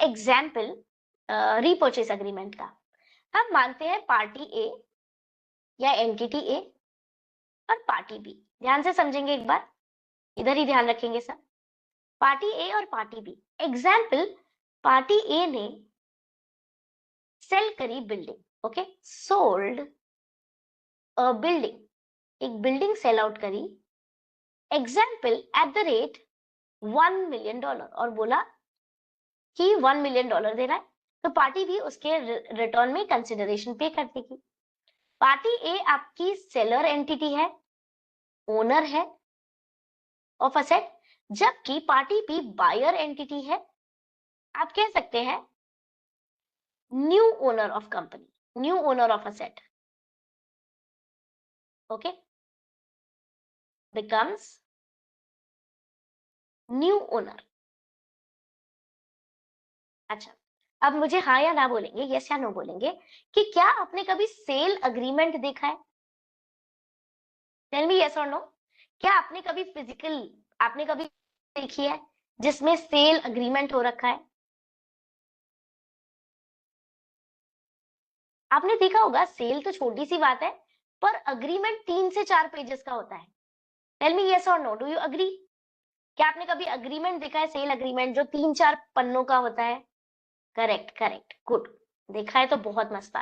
Example repurchase agreement का। हम मानते हैं पार्टी ए या एंटिटी ए और पार्टी बी। ध्यान से समझेंगे एक बार, इधर ही ध्यान रखेंगे सब। पार्टी ए और पार्टी बी। एग्जाम्पल, पार्टी ए ने सेल करी building, okay, sold a building, एक बिल्डिंग सेल आउट करी, example at the rate $1 million, और बोला कि $1 million दे रहा है, तो पार्टी बी उसके रिटर्न में कंसिडरेशन पे कर देगी। पार्टी ए आपकी सेलर एंटिटी है, ओनर है ऑफ असेट, जबकि पार्टी बी बायर एंटिटी है, आप कह सकते हैं new owner of company, new owner of asset, okay, becomes new owner. अच्छा, अब मुझे हाँ या ना बोलेंगे, यस या नो बोलेंगे कि क्या आपने कभी सेल अग्रीमेंट देखा है? टेल मी यस और नो। क्या आपने कभी आपने कभी देखी है जिसमें सेल अग्रीमेंट हो रखा है? आपने देखा होगा, सेल तो छोटी सी बात है, पर अग्रीमेंट 3 से 4 पेजेस का होता है। टेल मी यस और नो, डू यू अग्री? क्या आपने कभी अग्रीमेंट देखा है, सेल अग्रीमेंट जो 3-4 पन्नों का होता है? करेक्ट करेक्ट, गुड, देखा है तो बहुत मस्त।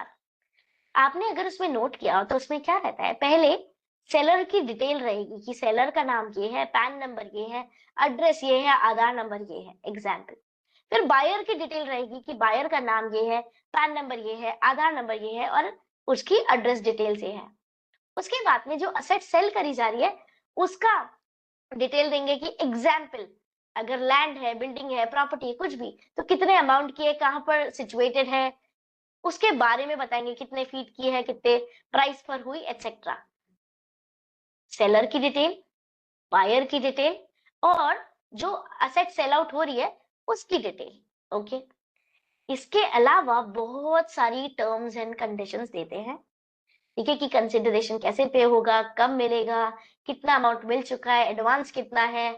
आपने अगर उसमें नोट किया हो तो उसमें क्या रहता है, पहले सेलर की डिटेल रहेगी कि सेलर का नाम ये है, पैन नंबर ये है, एड्रेस ये है, आधार नंबर ये है, एग्जाम्पल। फिर बायर की डिटेल रहेगी कि बायर का नाम ये है, पैन नंबर ये है, आधार नंबर ये है और उसकी एड्रेस डिटेल ये है। उसके बाद में जो असेट सेल करी जा रही है उसका डिटेल देंगे कि एग्जाम्पल, अगर लैंड है, बिल्डिंग है, प्रॉपर्टी है, कुछ भी, तो कितने अमाउंट की है, कहां पर सिचुएटेड है, उसके बारे में बताएंगे, कितने फीट की है, कितने प्राइस पर हुई, एटसेट्रा। सेलर की डिटेल, बायर की डिटेल और जो असेट सेल आउट हो रही है उसकी डिटेल, ओके। इसके अलावा बहुत सारी टर्म्स एंड कंडीशंस देते हैं, ठीक है, कि कंसिडरेशन कैसे पे होगा, कब मिलेगा, कितना अमाउंट मिल चुका है, एडवांस कितना है,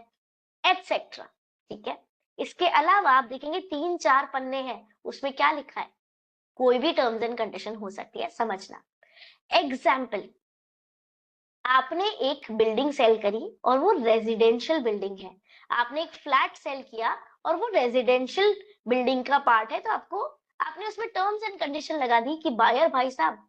एटसेट्रा, ठीक है। इसके अलावा आप देखेंगे 3-4 पन्ने हैं, उसमें क्या लिखा है, कोई भी टर्म्स एंड कंडीशन हो सकती है, समझना। एग्जाम्पल, आपने एक बिल्डिंग सेल करी और वो रेजिडेंशियल बिल्डिंग है, आपने एक फ्लैट सेल किया और वो रेजिडेंशियल बिल्डिंग का पार्ट है, तो आपने उसमें टर्म्स एंड कंडीशन लगा दी कि बायर भाई साहब,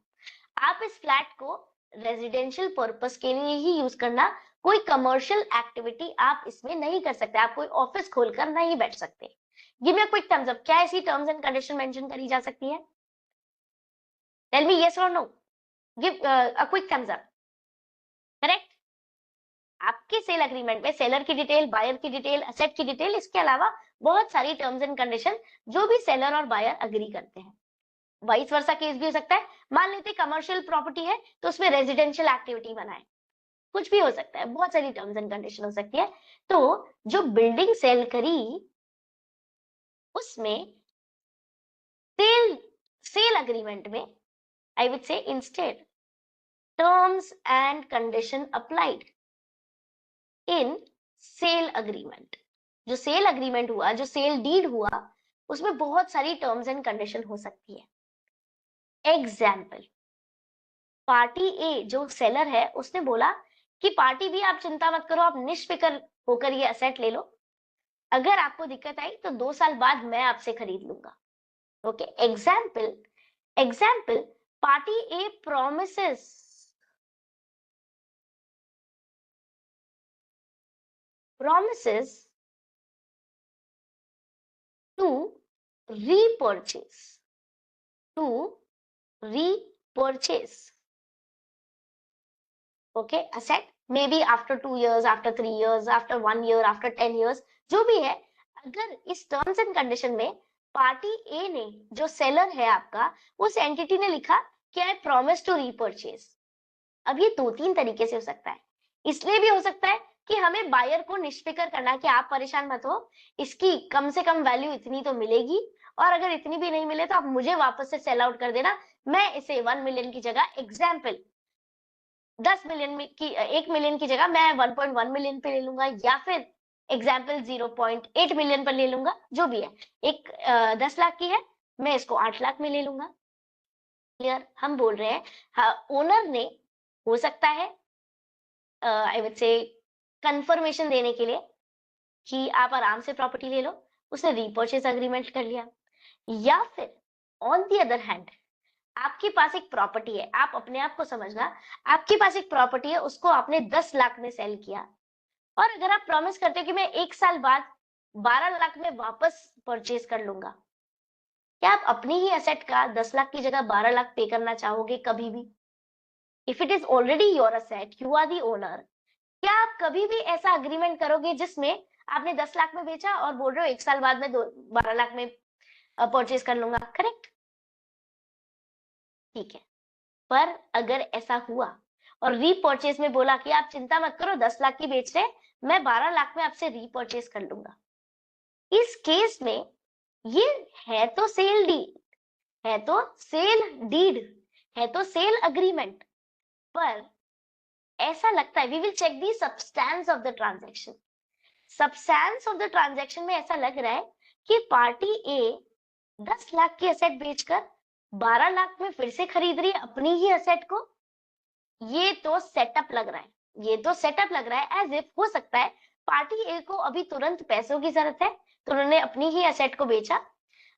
आप इस फ्लैट को रेजिडेंशियल पर्पस के लिए ही यूज करना, कोई कमर्शियल एक्टिविटी आप इसमें नहीं कर सकते, आप कोई ऑफिस खोलकर नहीं बैठ सकते। Give me a quick thumbs up, क्या ऐसी टर्म्स एंड कंडीशन मेंशन करी जा सकती है? टेल मी यस और no, give a quick thumbs up. Correct, आपके सेल अग्रीमेंट में सेलर की डिटेल, बायर की डिटेल, असेट की डिटेल, इसके अलावा बहुत सारी टर्म्स एंड कंडीशन जो भी सेलर और बायर अग्री करते हैं। वाइस वर्सा केस भी हो सकता है, मान लेते कमर्शियल प्रॉपर्टी है तो उसमें रेजिडेंशियल एक्टिविटी बनाए, कुछ भी हो सकता है, बहुत सारी टर्म्स एंड कंडीशन हो सकती है। तो जो बिल्डिंग सेल करी उसमें सेल सेल अग्रीमेंट में, I would say instead, terms and condition applied in sale agreement. जो सेल अग्रीमेंट हुआ, जो सेल डीड हुआ, उसमें बहुत सारी टर्म्स एंड कंडीशन हो सकती है। एग्जाम्पल, पार्टी ए जो सेलर है उसने बोला कि पार्टी बी आप चिंता मत करो, आप निष्फिक्र होकर ये असेट ले लो, अगर आपको दिक्कत आई तो 2 साल बाद मैं आपसे खरीद लूंगा, okay. Example, party A promises to repurchase, to repurchase, okay, asset maybe after 2 years, after 3 years, after 1 year, after 10 years, जो भी है। अगर इस टर्म्स एंड कंडीशन में पार्टी ए ने, जो सेलर है आपका, उस एंटिटी ने लिखा कि आई प्रॉमिस टू रीपर्चेज। अब ये 2-3 तरीके से हो सकता है, इसलिए भी हो सकता है कि हमें बायर को निष्फिक्र करना कि आप परेशान मत हो, इसकी कम से कम वैल्यू इतनी तो मिलेगी, और अगर इतनी भी नहीं मिले तो आप मुझे वापस से सेल आउट कर देना, मैं इसे 1 मिलियन की जगह, एग्जाम्पल 10 मिलियन की 1 मिलियन की जगह मैं 1.1 मिलियन पे ले लूंगा, या फिर एग्जाम्पल 0.8 मिलियन पर ले लूंगा, जो भी है, एक 10 लाख की है, मैं इसको 8 लाख में ले लूंगा। क्लियर? हम बोल रहे हैं हाँ, ओनर ने, हो सकता है आई वुड से कंफर्मेशन देने के लिए कि आप आराम से प्रॉपर्टी ले लो, उसने रीपर्चेज एग्रीमेंट कर लिया। या फिर ऑन दी अदर हैंड, आपके पास एक प्रॉपर्टी है, आप अपने आप को समझना, आपके पास एक प्रॉपर्टी है, उसको आपने 10 लाख में सेल किया, और अगर आप प्रॉमिस करते हो कि मैं 1 साल बाद 12 लाख में वापस परचेज कर लूंगा, क्या आप अपनी ही एसेट का 10 लाख की जगह 12 लाख पे करना चाहोगे कभी भी? If it is already your asset, you are the owner, क्या आप कभी भी ऐसा अग्रीमेंट करोगे जिसमें आपने 10 लाख में बेचा और बोल रहे हो 1 साल बाद में 12 लाख में परचेज कर लूंगा? करेक्ट? ठीक है। पर अगर ऐसा हुआ और रीपर्चेज में बोला कि आप चिंता मत करो, 10 लाख की बेच रहे, मैं 12 लाख में आपसे रीपर्चेज कर लूंगा, इस केस में ये है तो सेल डीड, है तो सेल डीड, है तो सेल अग्रीमेंट, पर ऐसा लगता है, we will check the substance of the transaction, substance of the transaction में ऐसा लग रहा है कि पार्टी ए 10 लाख की एसेट बेचकर 12 लाख में फिर से खरीद रही है अपनी ही एसेट को। ये तो सेटअप लग रहा है, ये तो सेटअप लग रहा है, एज इफ हो सकता है पार्टी ए को अभी तुरंत पैसों की जरूरत है, तो उन्होंने अपनी ही एसेट को बेचा,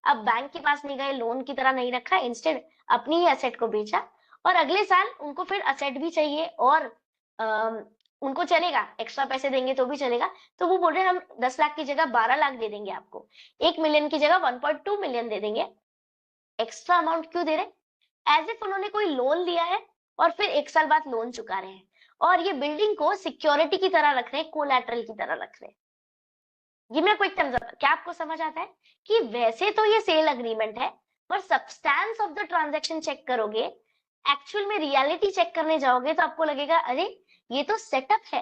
अब बैंक के पास नहीं गए, लोन की तरह नहीं रखा, इंस्टेड अपनी ही एसेट को बेचा, और अगले साल उनको फिर एसेट भी चाहिए और उनको चलेगा, एक्स्ट्रा पैसे देंगे तो भी चलेगा, तो वो बोल रहे हैं हम 10 लाख की जगह 12 लाख दे देंगे आपको, 1 मिलियन की जगह 1.2 मिलियन दे देंगे। एक्स्ट्रा अमाउंट क्यों दे रहे? एज इफ उन्होंने कोई लोन लिया है और फिर 1 साल बाद लोन चुका रहे हैं, और ये बिल्डिंग को सिक्योरिटी की तरह रख रहे हैं, कोलैटरल की तरह रख रहे हैं। ये मैं क्विक टर्म्स, क्या आपको समझ आता है कि वैसे तो ये सेल अग्रीमेंट है, पर substance of the transaction check करोगे, एक्चुअल में रियलिटी चेक करने जाओगे तो आपको लगेगा अरे ये तो सेटअप है,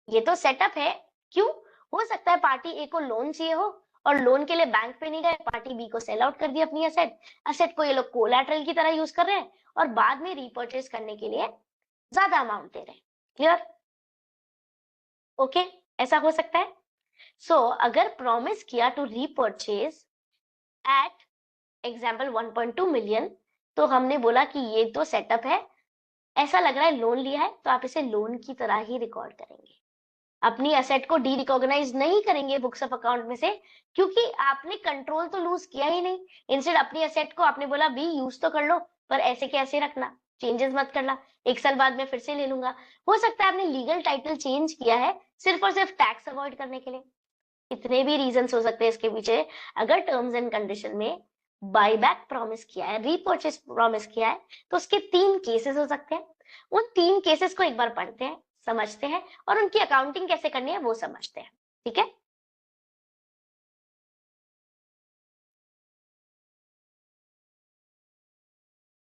ये तो सेटअप है। क्यों? हो सकता है पार्टी ए को लोन चाहिए हो और लोन के लिए बैंक पे नहीं गए, पार्टी बी को सेल आउट कर दिया अपनी एसेट, एसेट को ये लोग कोलैटरल की तरह यूज कर रहे हैं और बाद में रीपर्चेज करने के लिए ज्यादा अमाउंट दे रहे हैं। क्लियर? ओके, ऐसा हो सकता है। सो अगर प्रॉमिस किया to repurchase at example 1.2 million, तो हमने बोला कि ये तो सेटअप है, ऐसा लग रहा है लोन लिया है, तो आप इसे लोन की तरह ही रिकॉर्ड करेंगे, अपनी एसेट को डी रिकॉग्नाइज नहीं करेंगे बुक्स ऑफ अकाउंट में से, क्योंकि आपने कंट्रोल तो लूज किया ही नहीं। इंस्टेड अपनी एसेट को आपने बोला भी यूज तो कर लो, पर ऐसे के ऐसे रखना, चेंजेस मत करना, 1 साल बाद में फिर से ले लूंगा। हो सकता है आपने लीगल टाइटल चेंज किया है सिर्फ और सिर्फ टैक्स अवॉइड करने के लिए, इतने भी रीजंस हो सकते हैं इसके पीछे। अगर टर्म्स एंड कंडीशन में बायबैक प्रॉमिस किया है, रीपर्चेस प्रॉमिस किया है, तो उसके 3 केसेस हो सकते हैं। उन 3 केसेस को एक बार पढ़ते हैं, समझते हैं, और उनकी अकाउंटिंग कैसे करनी है वो समझते हैं। ठीक है?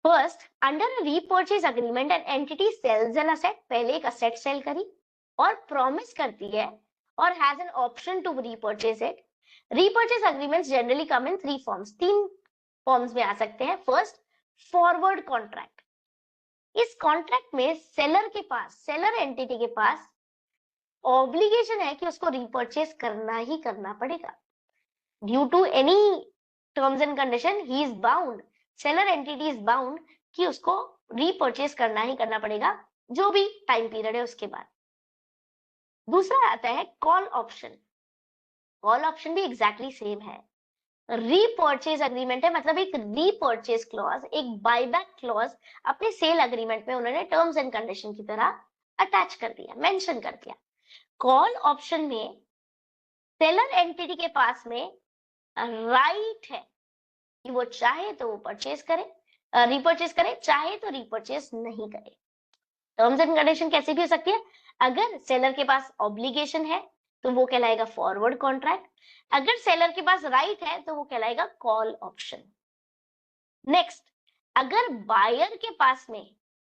First, under repurchase agreement an entity sales an asset, पहले एक असेट सेल करी और प्रॉमिस करती है और has an option to repurchase it. Repurchase agreements generally come in 3 forms, 3 forms में आ सकते हैं। First, forward contract. इस कॉन्ट्रैक्ट में सेलर के पास, सेलर एंटिटी के पास ऑब्लिगेशन है कि उसको रीपर्चेज करना ही करना पड़ेगा, due to any terms and condition ही is bound, seller entity is bound कि उसको रीपर्चेज करना ही करना पड़ेगा, जो भी टाइम पीरियड है उसके बाद। दूसरा आता है कॉल ऑप्शन। कॉल ऑप्शन भी एग्जैक्टली सेम है, रीपर्चेज अग्रीमेंट है, मतलब एक रीपर्चेज क्लॉज, एक बायबैक क्लॉज अपने सेल अग्रीमेंट में उन्होंने टर्म्स एंड कंडीशन की तरह अटैच कर दिया, मेंशन कर दिया। कॉल ऑप्शन में सेलर एंटिटी के पास में राइट है कि वो चाहे तो वो परचेज करे, रीपर्चेज करे, चाहे तो रीपर्चेज नहीं करे। टर्म्स एंड कंडीशन कैसे भी हो सकती है। अगर सेलर के पास ऑब्लिगेशन है तो वो कहलाएगा फॉरवर्ड कॉन्ट्रैक्ट, अगर सेलर के पास राइट है तो वो कहलाएगा कॉल ऑप्शन। नेक्स्ट, अगर बायर के पास में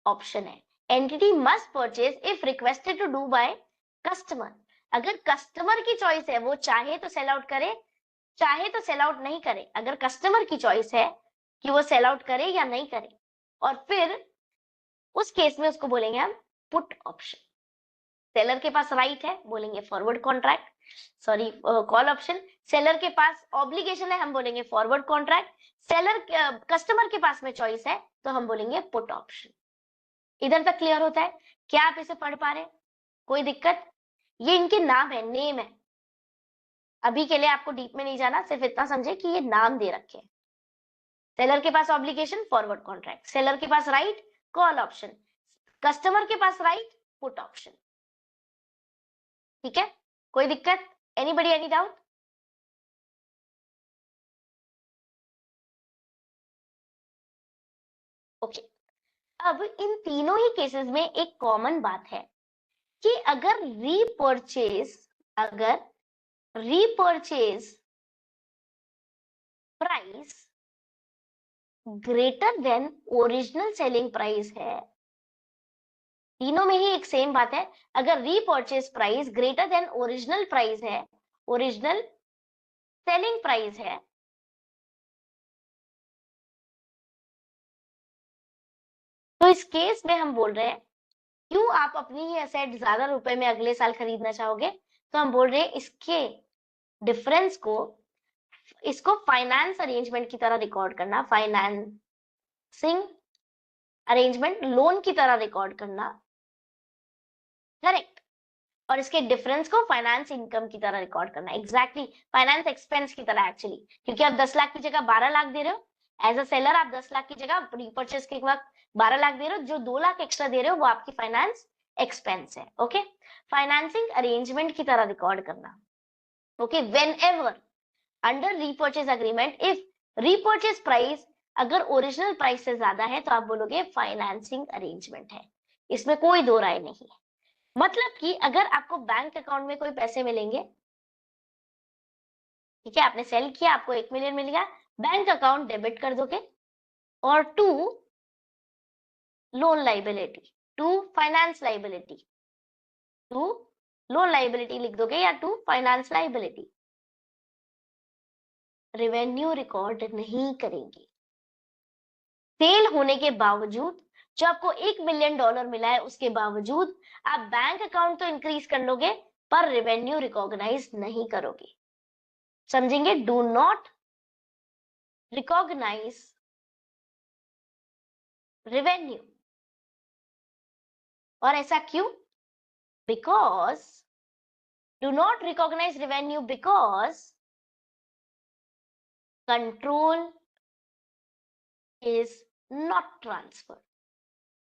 ऑप्शन है, entity must purchase if requested to do by customer, अगर कस्टमर की चॉइस है, वो चाहे तो सेल आउट करे, चाहे तो सेल आउट नहीं करे, अगर कस्टमर की चॉइस है कि वो सेल आउट करे या नहीं करे, और फिर उस केस में उसको बोलेंगे हम पुट ऑप्शन। सेलर के पास राइट है, बोलेंगे forward contract, sorry call option, seller के पास ऑब्लिगेशन है हम बोलेंगे फॉरवर्ड कॉन्ट्रैक्ट, सेलर कस्टमर के पास में चॉइस है तो हम बोलेंगे पुट ऑप्शन। इधर तक क्लियर होता है? क्या आप इसे पढ़ पा रहे हैं? कोई दिक्कत? ये इनके नाम है, नेम है, अभी के लिए आपको डीप में नहीं जाना, सिर्फ इतना समझे कि ये नाम दे रखे हैं। सेलर के पास ऑब्लिगेशन फॉरवर्ड कॉन्ट्रैक्ट, सेलर के पास राइट कॉल ऑप्शन, कस्टमर के पास राइट पुट ऑप्शन। ठीक है, कोई दिक्कत? Anybody any doubt? ओके, अब इन तीनों ही केसेस में एक कॉमन बात है कि अगर repurchase price greater than original selling price है, तीनों में ही एक सेम बात है, अगर repurchase price greater than original price है, ओरिजिनल सेलिंग प्राइस है, तो इस केस में हम बोल रहे हैं क्यों आप अपनी ही एसेट ज्यादा रुपए में अगले साल खरीदना चाहोगे, तो हम बोल रहे हैं इसके डिफरेंस को, इसको फाइनेंस अरेंजमेंट की तरह रिकॉर्ड करना, फाइनेंसिंग अरेंजमेंट लोन की तरह रिकॉर्ड करना, करेक्ट, और इसके डिफरेंस को फाइनेंस इनकम की तरह रिकॉर्ड करना, एग्जैक्टली फाइनेंस एक्सपेंस की तरह एक्चुअली, क्योंकि आप 10 लाख की जगह 12 लाख दे रहे हो, एज अ सेलर आप 10 लाख की जगह रीपर्चेज के वक्त 12 लाख दे रहे हो, जो 2 लाख एक्स्ट्रा दे रहे हो वो आपकी फाइनेंस एक्सपेंस है। ओके, फाइनेंसिंग अरेंजमेंट की तरह रिकॉर्ड करना। Okay, when ever under repurchase agreement if repurchase price अगर ओरिजिनल प्राइस से ज्यादा है तो आप बोलोगे फाइनेंसिंग अरेंजमेंट है, इसमें कोई दो राय नहीं है। मतलब कि अगर आपको बैंक अकाउंट में कोई पैसे मिलेंगे, ठीक है, आपने सेल किया, आपको 1 मिलियन मिल गया, बैंक अकाउंट डेबिट कर दोगे, और to loan liability, to finance liability, to loan liability लिख दोगे या to finance liability, revenue record नहीं करेंगे। सेल होने के बावजूद, जो आपको $1 मिलियन मिला है उसके बावजूद आप बैंक अकाउंट तो इंक्रीज कर लोगे पर रेवेन्यू रिकॉग्नाइज नहीं करोगे। समझेंगे? Do not recognise revenue. और ऐसा क्यों? Because do not recognise revenue because control is not transfer.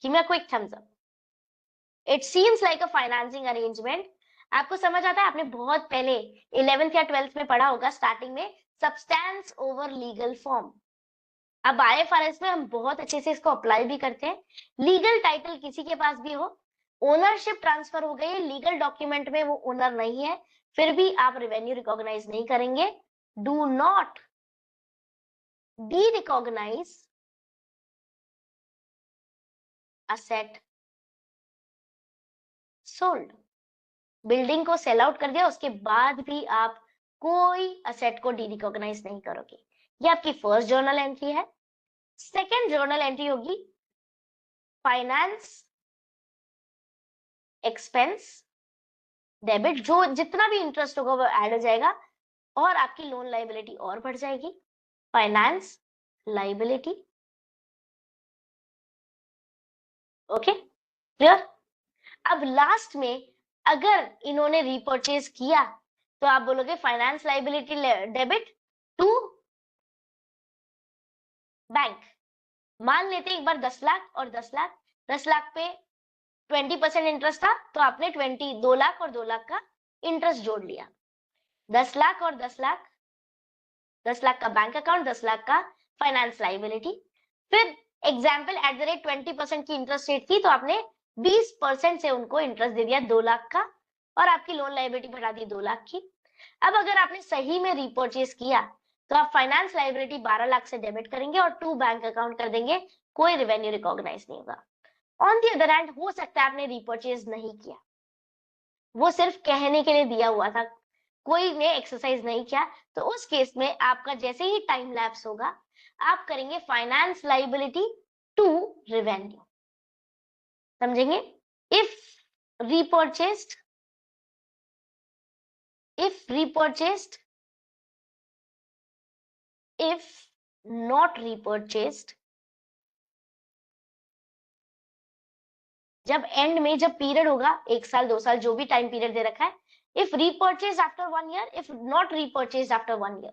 Give me a quick thumbs up. It seems like a financing arrangement. आपको समझ आता है? आपने बहुत पहले 11th या 12th में पढ़ा होगा स्टार्टिंग में, सब्सटेंस ओवर लीगल फॉर्म। अब IFRS में हम बहुत अच्छे से इसको अप्लाई भी करते हैं। लीगल टाइटल किसी के पास भी हो, ओनरशिप ट्रांसफर हो गई है, लीगल डॉक्यूमेंट में वो ओनर नहीं है, फिर भी आप रेवेन्यू रिकॉग्नाइज नहीं करेंगे। Do not derecognise asset sold. Building को सेल आउट कर दिया उसके बाद भी आप कोई असेट को डी रिकॉग्नाइज नहीं करोगे। ये आपकी फर्स्ट जर्नल एंट्री है। सेकेंड जर्नल एंट्री होगी फाइनेंस एक्सपेंस डेबिट, जो जितना भी इंटरेस्ट होगा वो ऐड हो जाएगा और आपकी लोन लाइबिलिटी और बढ़ जाएगी, फाइनेंस लाइबिलिटी। Okay, clear? अब लास्ट में अगर इन्होंने रीपर्चेज किया तो आप बोलोगे finance liability debit to bank. मान लेते हैं एक बार 10 लाख और 10 लाख, 10 लाख पे 20% इंटरेस्ट था तो आपने 2 लाख और 2 लाख का इंटरेस्ट जोड़ लिया। 10 लाख और 10 लाख, 10 लाख का बैंक अकाउंट, 10 लाख का फाइनेंस लाइबिलिटी। फिर एग्जाम्पल एट द रेट 20% की इंटरेस्ट रेट थी तो आपने 20% से उनको इंटरेस्ट दे दिया 2 लाख का और आपकी लोन लाइबिलिटी बढ़ा दी 2 लाख की। अब अगर आपने सही में रीपर्चेज किया तो आप फाइनेंस लाइबिलिटी 12 लाख से डेबिट करेंगे और 2 बैंक अकाउंट कर देंगे, कोई रेवेन्यू रिकॉग्नाइज नहीं होगा। ऑन दी अदर हैंड हो सकता है आपने रीपर्चेज नहीं किया, वो सिर्फ कहने के लिए दिया हुआ था, कोई ने एक्सरसाइज नहीं किया, तो उस केस में आपका जैसे ही टाइम लैप्स होगा आप करेंगे फाइनेंस लाइबिलिटी टू रेवेन्यू। समझेंगे? If repurchased if repurchased, if not repurchased, जब एंड में जब पीरियड होगा 1 साल 2 साल जो भी टाइम पीरियड दे रखा है, if repurchase after 1 year, if not repurchase after 1 year,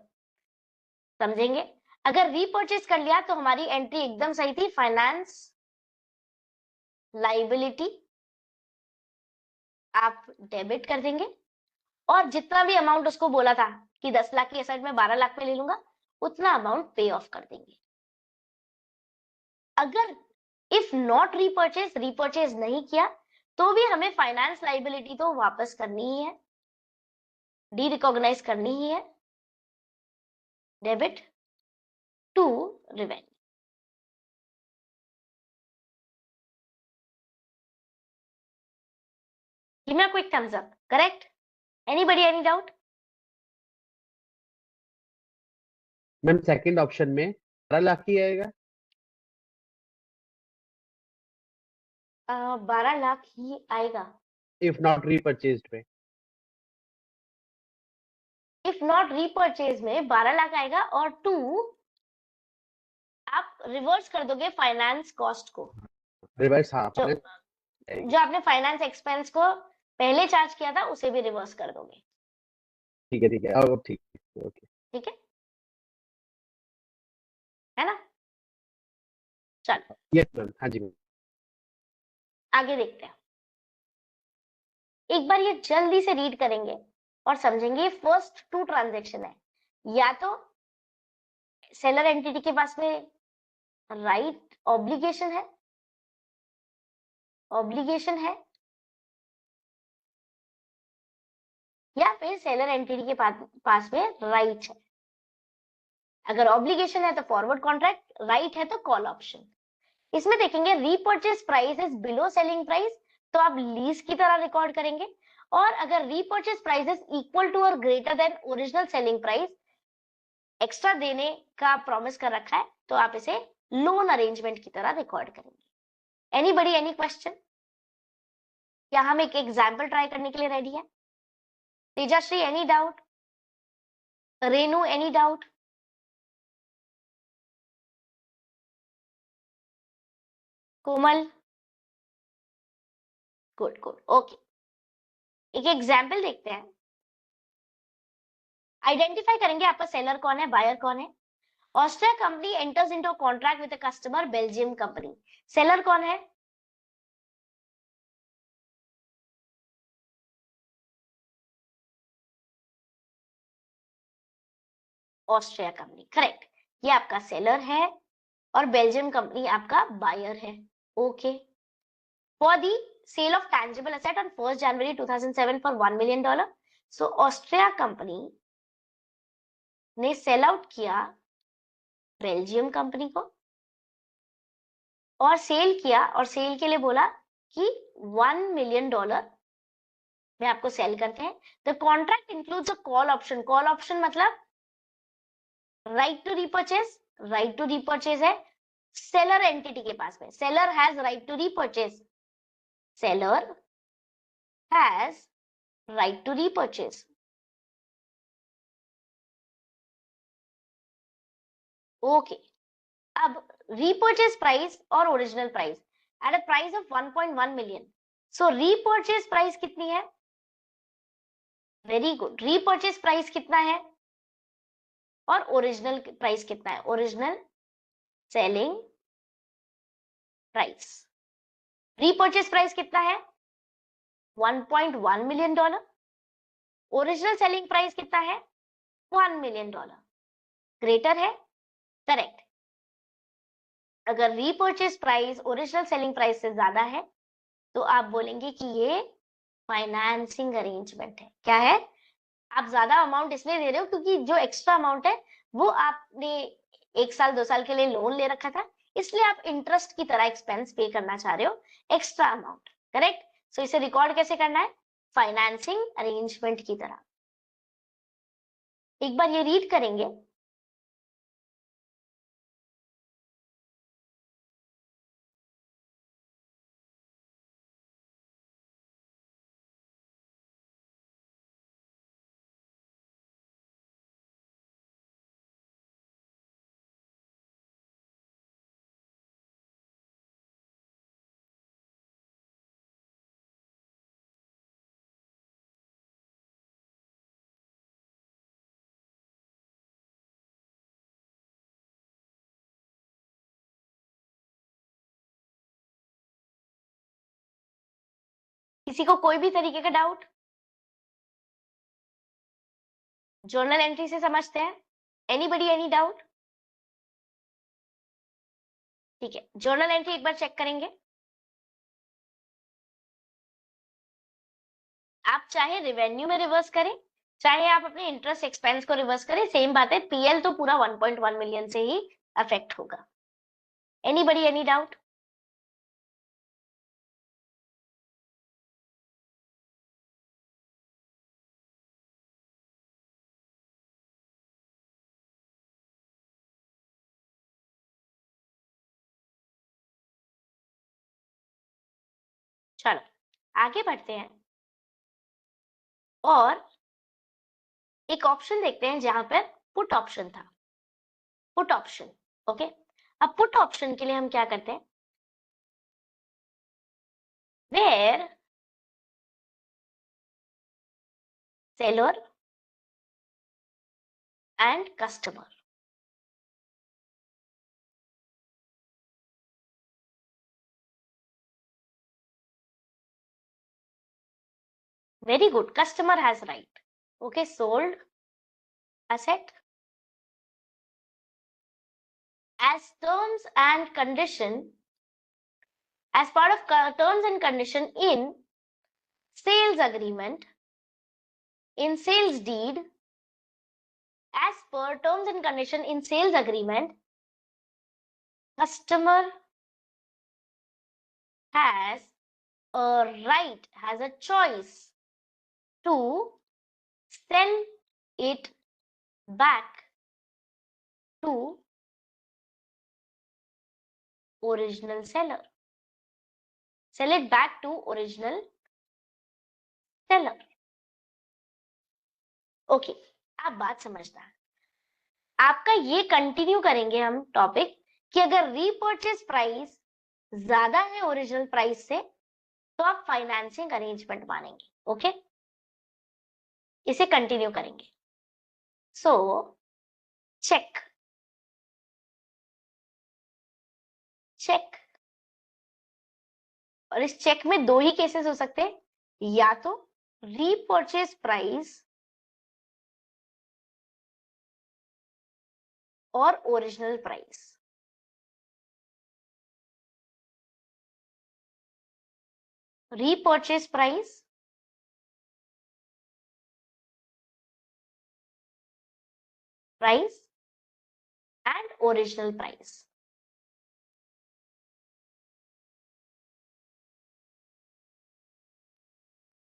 समझेंगे? अगर रीपर्चेज कर लिया तो हमारी एंट्री एकदम सही थी, फाइनेंस लाइबिलिटी आप डेबिट कर देंगे और जितना भी अमाउंट उसको बोला था कि 10 लाख की एसेट में 12 लाख में ले लूंगा, उतना अमाउंट पे ऑफ कर देंगे। अगर इफ नॉट रीपर्चेज, रीपर्चेज नहीं किया तो भी हमें फाइनेंस लाइबिलिटी तो वापस करनी ही है, डी रिकॉग्नाइज करनी ही है, debit to revenue. Give me a quick thumbs up. Correct? Anybody any doubt? Ma'am second option में 12 लाख ही आएगा। 12 लाख ही आएगा इफ नॉट रीपरचेज्ड पे। इफ नॉट रीपर्चेज में 12 लाख आएगा और 2 आप रिवर्स कर दोगे फाइनेंस कॉस्ट को, रिवर्स, हाँ, जो आपने फाइनेंस एक्सपेंस को पहले चार्ज किया था उसे भी रिवर्स कर दोगे। ठीक है, ठीक है, अब ठीक है, ओके, ठीक है ना? चलो यस मैम, हाँ जी मैम। आगे देखते हैं, एक बार ये जल्दी से रीड करेंगे और समझेंगे। फर्स्ट 2 ट्रांजेक्शन है, या तो सेलर एंटिटी के पास में राइट ऑब्लिगेशन है, या फिर सेलर एंटिटी के पास में राइट है। अगर ऑब्लिगेशन है तो फॉरवर्ड कॉन्ट्रैक्ट, राइट है तो कॉल ऑप्शन। इसमें देखेंगे repurchase price is below selling price, तो आप लीज की तरह रिकॉर्ड करेंगे, और अगर repurchase price is equal to और greater than original selling price, extra देने का प्रॉमिस कर रखा है, तो आप इसे लोन अरेंजमेंट की तरह रिकॉर्ड करेंगे। Anybody any question? क्या हम एक एग्जाम्पल ट्राई करने के लिए रेडी है? Tejashri any doubt? Renu any doubt? Komal? Good good, okay. एक एग्जाम्पल देखते हैं, आइडेंटिफाई करेंगे आपका सेलर कौन है, बायर कौन है। Austria company enters into contract with a customer, Belgium company. Seller कौन है? Austria company, correct. ये आपका सेलर है और बेल्जियम कंपनी आपका बायर है। Okay. For the sale of tangible asset on 1 January 2007 for $1 million, so Austria company ने sale out किया बेल्जियम कंपनी को और सेल किया, और सेल के लिए बोला कि $1 million में आपको सेल करते हैं। The contract includes a call option. Call option मतलब right to repurchase, right to repurchase है सेलर एंटिटी के पास में, seller has right to repurchase, seller has right to repurchase. Okay, अब रीपर्चेज प्राइस और original price at a price of 1.1 million, so repurchase price कितनी है? Very good, repurchase price कितना है और ओरिजिनल प्राइस कितना है? Original selling price, repurchase price कितना है? $1.1 मिलियन। ओरिजिनल सेलिंग प्राइस कितना है? $1 मिलियन। ग्रेटर है? करेक्ट। अगर repurchase price original selling price से ज्यादा है तो आप बोलेंगे कि ये फाइनेंसिंग अरेंजमेंट है। क्या है? आप ज्यादा अमाउंट इसलिए दे रहे हो क्योंकि जो एक्स्ट्रा अमाउंट है वो आपने 1 साल 2 साल के लिए लोन ले रखा था, इसलिए आप इंटरेस्ट की तरह एक्सपेंस पे करना चाह रहे हो, एक्स्ट्रा अमाउंट। करेक्ट। सो इसे रिकॉर्ड कैसे करना है? फाइनेंसिंग अरेंजमेंट की तरह। एक बार ये रीड करेंगे, किसी को कोई भी तरीके का डाउट? जर्नल एंट्री से समझते हैं? Anybody any doubt? ठीक है, जर्नल एंट्री एक बार चेक करेंगे। आप चाहे रेवेन्यू में रिवर्स करें, चाहे आप अपने इंटरेस्ट एक्सपेंस को रिवर्स करें, सेम बात है, पीएल तो पूरा 1.1 मिलियन से ही अफेक्ट होगा। Anybody any doubt? चलो आगे बढ़ते हैं और एक ऑप्शन देखते हैं जहां पर पुट ऑप्शन था। Put option, okay. अब पुट ऑप्शन के लिए हम क्या करते हैं, where seller and customer, very good, customer has right, okay, sold asset as terms and condition, as part of terms and condition in sales agreement, in sales deed, as per terms and condition in sales agreement, customer has a right, has a choice to sell it back to original seller, sell it back to original seller, okay. आप बात समझना, आपका ये continue करेंगे हम topic कि अगर repurchase price ज्यादा है ओरिजिनल प्राइस से तो आप फाइनेंसिंग अरेंजमेंट मानेंगे, ओके। इसे कंटिन्यू करेंगे। सो चेक चेक, और इस चेक में दो ही केसेस हो सकते हैं, या तो रीपर्चेज प्राइस और original price. Repurchase price and original price.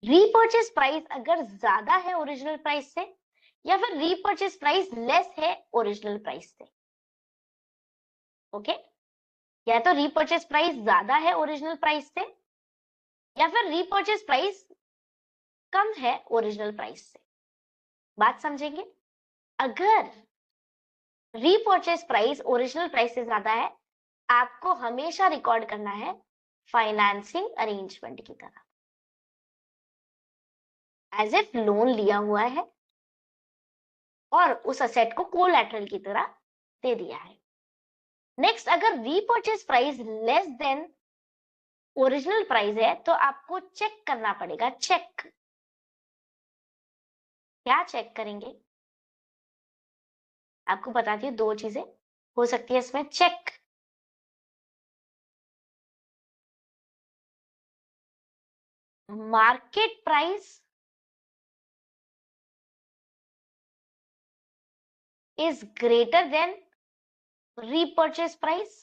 Repurchase price अगर ज्यादा है ओरिजिनल प्राइस से, या फिर रीपर्चेज प्राइस लेस है ओरिजिनल प्राइस से, ओके। या तो रीपर्चेज प्राइस ज्यादा है ओरिजिनल प्राइस से, या फिर रीपर्चेज प्राइस कम है ओरिजिनल प्राइस से। बात समझेंगे? अगर रीपर्चेज प्राइस ओरिजिनल प्राइस से ज्यादा है, आपको हमेशा रिकॉर्ड करना है फाइनेंसिंग अरेंजमेंट की तरह, एज इफ लोन लिया हुआ है और उस असेट को कोलैटरल की तरह दे दिया है। नेक्स्ट, अगर repurchase price less than original price है तो आपको चेक करना पड़ेगा। चेक, क्या चेक करेंगे? आपको बताती हूँ, दो चीजें हो सकती है इसमें। Check market price is greater than repurchase price,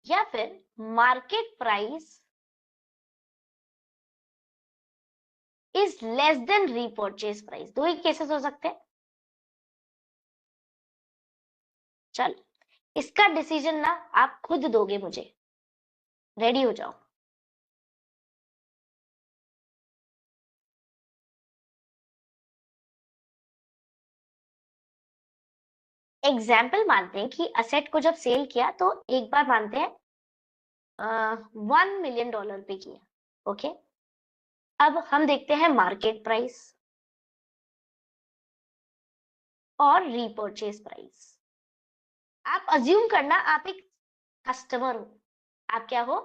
या फिर market price is less than repurchase price. दो ही केसेस हो सकते हैं। चलो, इसका डिसीजन ना आप खुद दोगे मुझे, रेडी हो जाओ। एग्जाम्पल मानते हैं कि असेट को जब सेल किया तो एक बार मानते हैं $1 मिलियन पे किया, ओके। अब हम देखते हैं मार्केट प्राइस और रीपर्चेज प्राइस। आप अज्यूम करना, आप एक कस्टमर हो, आप क्या हो,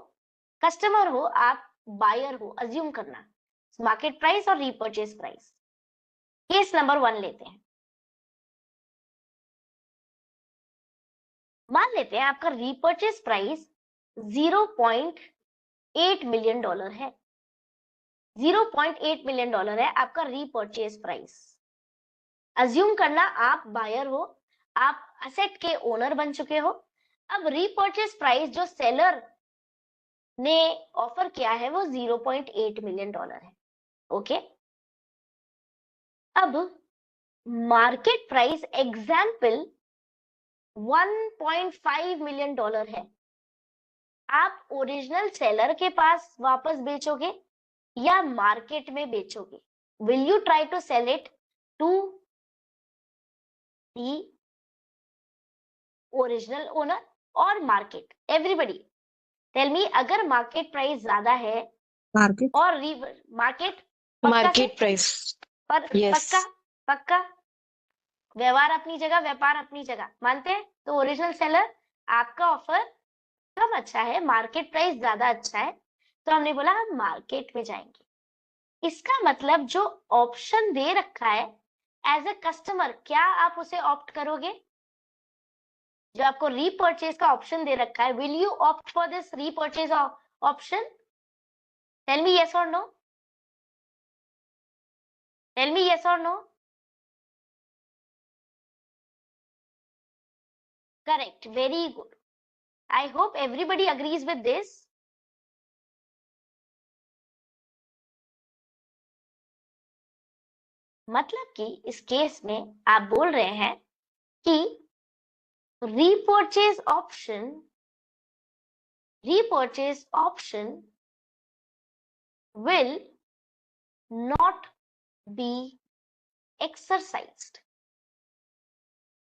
कस्टमर हो, आप बायर हो, अज्यूम करना, मार्केट प्राइस और रीपर्चेज प्राइस। केस नंबर 1 लेते हैं, मान लेते हैं आपका रीपर्चेज प्राइस 0.8 मिलियन डॉलर है, 0.8 मिलियन डॉलर है आपका रीपर्चेज प्राइस। अज्यूम करना आप बायर हो, आप असेट के ओनर बन चुके हो। अब रीपर्चेज प्राइस जो सेलर ने ऑफर किया है वो 0.8 मिलियन डॉलर है। ओके, अब market price example 1.5 million dollar है। आप ओरिजिनल सेलर के पास वापस बेचोगे या मार्केट में बेचोगे? Will you try to sell it to the original owner और मार्केट? एवरीबडी टेल मी, अगर मार्केट प्राइस ज्यादा है मार्केट और मार्केट पक्का से मार्केट प्राइस पर Yes. पक्का पक्का, व्यवहार अपनी जगह, व्यापार अपनी जगह, मानते हैं? तो ओरिजिनल सेलर आपका ऑफर कम अच्छा है, मार्केट प्राइस ज्यादा अच्छा है, तो हमने बोला हम मार्केट में जाएंगे। इसका मतलब जो ऑप्शन दे रखा है एज ए कस्टमर, क्या आप उसे ऑप्ट करोगे? जो आपको रीपर्चेज का ऑप्शन दे रखा है, will you opt for this repurchase option? Tell me yes और नो, टेल मी यस और no. Correct, very good, I hope everybody agrees with this. मतलब कि इस केस में आप बोल रहे हैं कि repurchase option will not be exercised.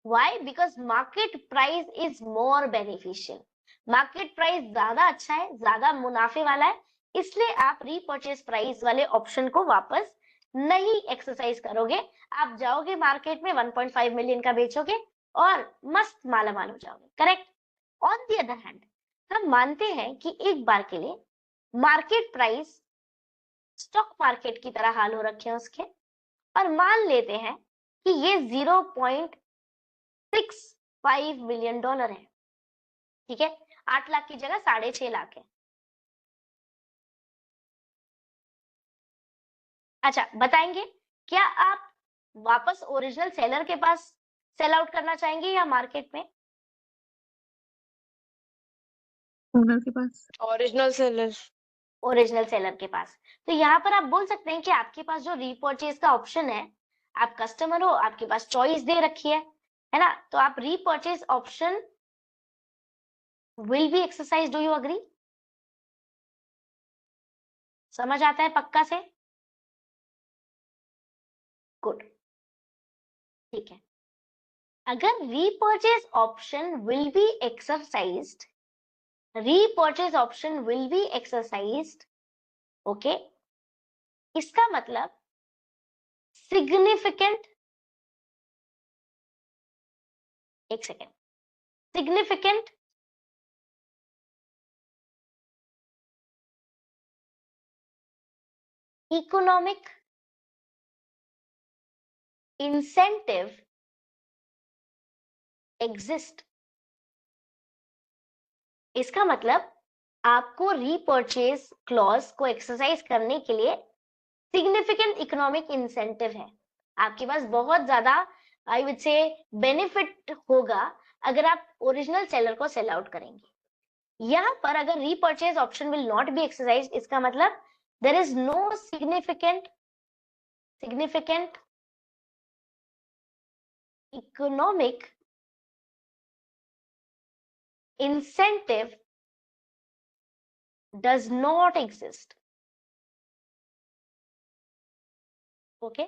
Why? Because market price is more beneficial. Market price ज्यादा अच्छा है, ज्यादा मुनाफे वाला है, इसलिए आप रीपर्चेज प्राइस वाले ऑप्शन को वापस नहीं एक्सरसाइज करोगे। आप जाओगे मार्केट में 1.5 मिलियन का बेचोगे और मस्त मालामाल हो जाओगे। Correct. On the other hand, हम मानते हैं कि एक बार के लिए मार्केट प्राइस स्टॉक मार्केट की तरह हाल हो रखे हैं उसके, और मान लेते हैं कि ये 0.65 मिलियन डॉलर है। ठीक है, 8 लाख की जगह 6.5 लाख है। अच्छा बताएंगे, क्या आप वापस ओरिजिनल सेलर के पास सेल आउट करना चाहेंगे या मार्केट में? ओनर के पास ओरिजिनल सेलर ओरिजिनल सेलर के पास। तो यहाँ पर आप बोल सकते हैं कि आपके पास जो रीपर्चेज का ऑप्शन है, आप कस्टमर हो, आपके पास चॉइस दे रखी है ना, तो आप repurchase option will be exercise. Do you agree? समझ आता है पक्का से? गुड, ठीक है। अगर repurchase option will be exercised, repurchase option will be exercised, okay, इसका मतलब सिग्निफिकेंट, एक second, significant economic incentive exist. इसका मतलब आपको रीपर्चेज क्लॉज को एक्सरसाइज करने के लिए सिग्निफिकेंट इकोनॉमिक इंसेंटिव है, आपके पास बहुत ज्यादा आई वुड से बेनिफिट होगा अगर आप ओरिजिनल सेलर को सेल आउट करेंगे। यहाँ पर अगर repurchase option will not be exercise, इसका मतलब there is no significant economic incentive does not exist. Okay,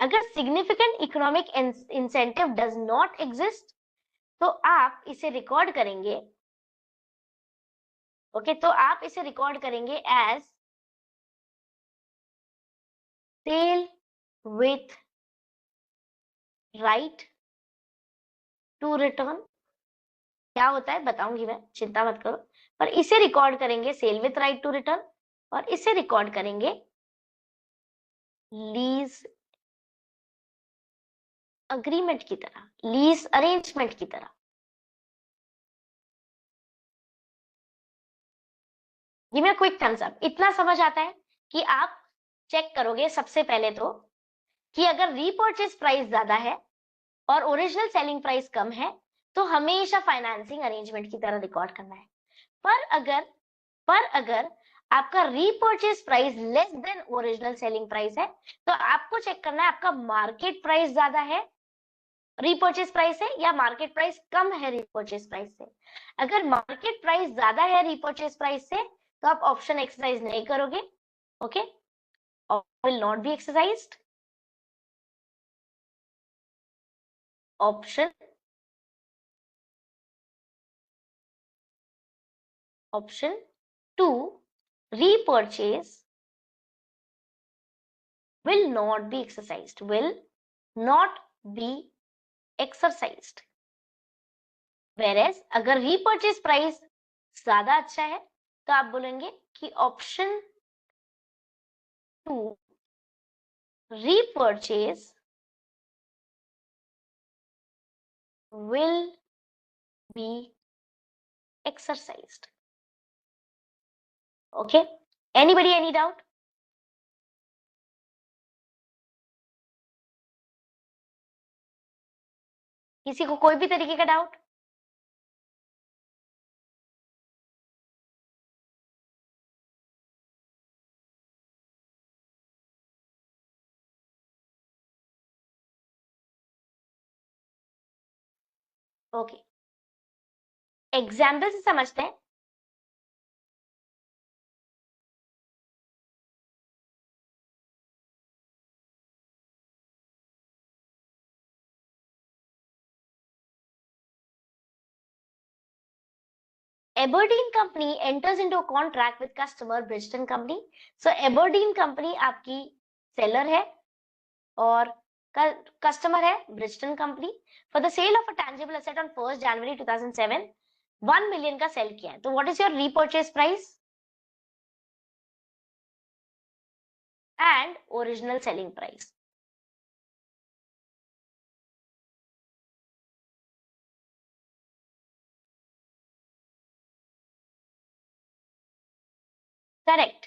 अगर significant economic incentive does not exist, तो आप इसे रिकॉर्ड करेंगे, ओके, तो आप इसे रिकॉर्ड करेंगे as sale with right to return क्या होता है बताऊंगी मैं, चिंता मत करो। पर इसे रिकॉर्ड करेंगे sale with right to return, और इसे रिकॉर्ड करेंगे लीज अग्रीमेंट की तरह, लीज अरेंजमेंट की तरह। ये मेरा क्विक थम्स अप। इतना समझ आता है कि आप चेक करोगे सबसे पहले तो कि अगर रीपर्चेज प्राइस ज्यादा है और ओरिजिनल सेलिंग प्राइस कम है तो हमेशा फाइनेंसिंग अरेंजमेंट की तरह रिकॉर्ड करना है। पर अगर आपका repurchase price less than original selling price है तो आपको चेक करना है आपका मार्केट प्राइस ज्यादा है रीपर्चेज प्राइस से या मार्केट प्राइस कम है रीपर्चेज प्राइस से। अगर मार्केट प्राइस ज्यादा है रीपर्चेज प्राइस से तो आप ऑप्शन एक्सरसाइज नहीं करोगे, okay, will not B exercised. Option 2, repurchase will not be exercised, will not be exercised। whereas अगर repurchase price ज्यादा अच्छा है तो आप बोलेंगे कि option 2, repurchase will be exercised। okay, anybody any doubt? किसी को कोई भी तरीके का डाउट? ओके, एग्जाम्पल से समझते हैं। Aberdeen company enters into a contract with customer Bridgestone company। So Aberdeen company आपकी seller है और कस्टमर है Bridgestone company। For the sale of a tangible asset on 1st January 2007, 1 million का cell किया है। तो what is your repurchase price and original selling price? Correct.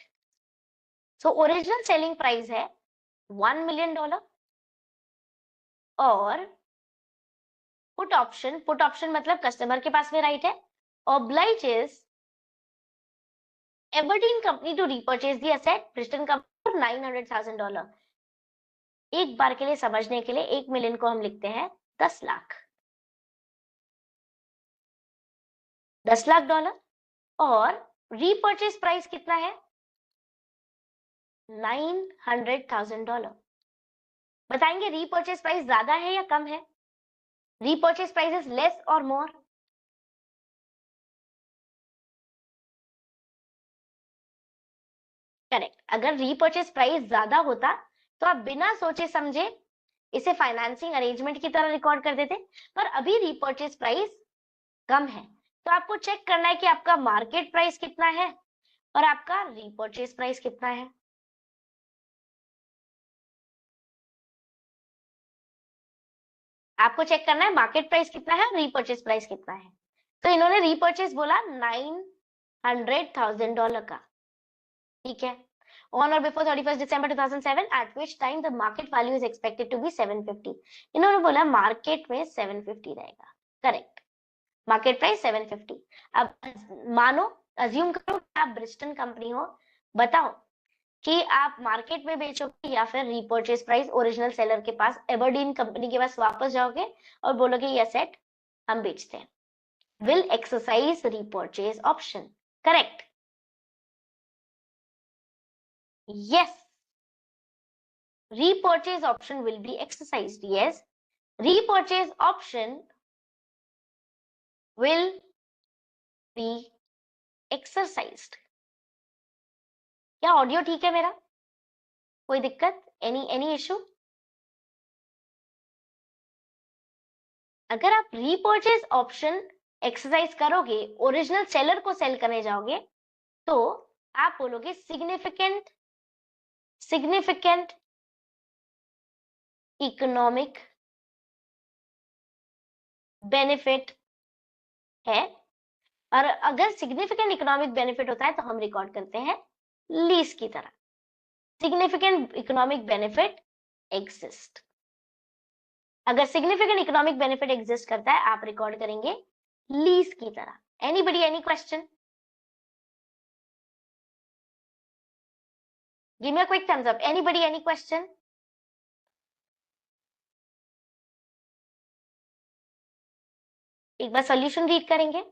So original selling price है $1 million और put option मतलब customer के पास में राइट है, obliges Aberdeen company to repurchase the asset Bridgestone company for $900,000। एक बार के लिए समझने के लिए 1 मिलियन को हम लिखते हैं 10 लाख, $10 लाख और रीपर्चेज प्राइस कितना है $900,000। बताएंगे रीपर्चेज प्राइस ज्यादा है या कम है? रीपर्चेज प्राइस इज लेस और मोर? करेक्ट। अगर रीपर्चेज प्राइस ज्यादा होता तो आप बिना सोचे समझे इसे फाइनेंसिंग अरेंजमेंट की तरह रिकॉर्ड कर देते, पर अभी रीपर्चेज प्राइस कम है तो आपको चेक करना है कि आपका मार्केट प्राइस कितना है और आपका रीपर्चेज प्राइस कितना है। आपको चेक करना है मार्केट प्राइस कितना है, रीपर्चेज प्राइस कितना है। तो इन्होंने रीपर्चेज बोला $900,000 का, ठीक है, on or before 31st December 2007 at which time the market value is expected to be 750। इन्होंने बोला मार्केट में 750 रहेगा, करेक्ट, मार्केट प्राइस 750। अब मानो अज्यूम करो कि आप ब्रिस्टन कंपनी हो, बताओ कि आप मार्केट में बेचोगे या फिर रीपर्चेज प्राइस ओरिजिनल सेलर के पास एबरडीन कंपनी के पास वापस जाओगे और बोलोगे ये सेट हम बेचते हैं। Will exercise repurchase option, correct, yes, repurchase option will be exercised, yes, repurchase option will be exercised। क्या ऑडियो ठीक है मेरा? कोई दिक्कत? Any issue? अगर आप रीपर्चेज ऑप्शन एक्सरसाइज करोगे, ओरिजिनल सेलर को सेल करने जाओगे, तो आप बोलोगे सिग्निफिकेंट इकोनॉमिक बेनिफिट है, और अगर सिग्निफिकेंट इकोनॉमिक बेनिफिट होता है तो हम रिकॉर्ड करते हैं लीज की तरह। Significant economic benefit exist. अगर सिग्निफिकेंट इकोनॉमिक बेनिफिट एग्जिस्ट करता है, आप रिकॉर्ड करेंगे लीज की तरह। Anybody, any question? Give me a quick thumbs up. Anybody, any question? एक बार सॉल्यूशन रीड करेंगे।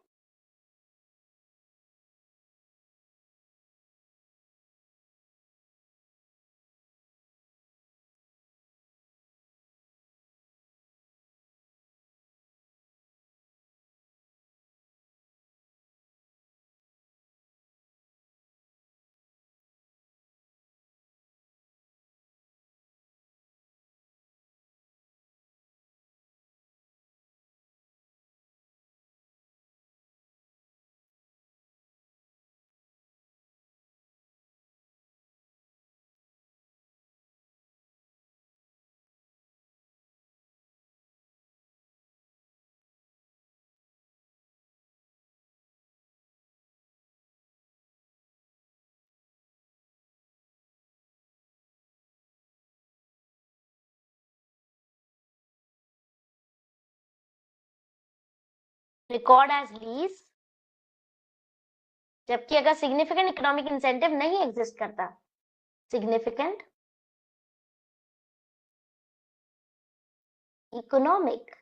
रिकॉर्ड एज लीज, जबकि अगर सिग्निफिकेंट इकोनॉमिक इंसेंटिव नहीं एग्जिस्ट करता, significant economic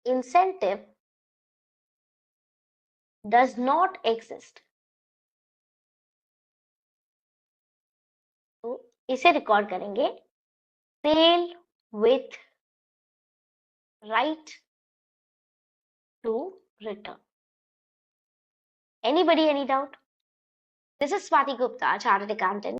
incentive does not exist, तो इसे रिकॉर्ड करेंगे sale with right to return. Anybody, any doubt? This is Swati Gupta, Chartered Accountant.